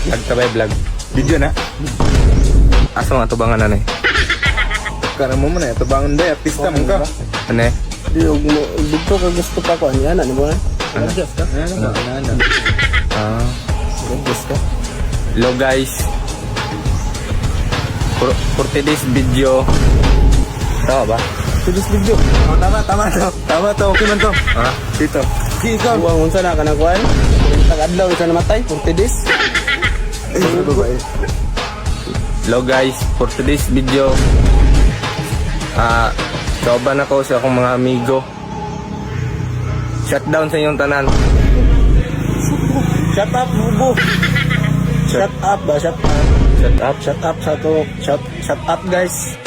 Agtabay vlog. Video na. Asa mga tubangan na Karang mo na, ito bangon day, artista mo ka. Ano eh? Di og mo dito ka gusto pa ko ani ana ni mo. Ano ka? Ano? Gusto ka? Hello guys. For today's video. Tama ba? Today's video. Oh, tama to, okay man to. Ha? Dito. Ikaw. Buwang unsa na kanang kuan? Tag-adlaw isa namatay 40 days. Hello guys, for today's video. Soban ako sa akong mga amigo. Shutdown sa inyong tanan. Shut up, bubo. Shut up ba? Shut up. Shut up. Shut up sa to. Shut up guys.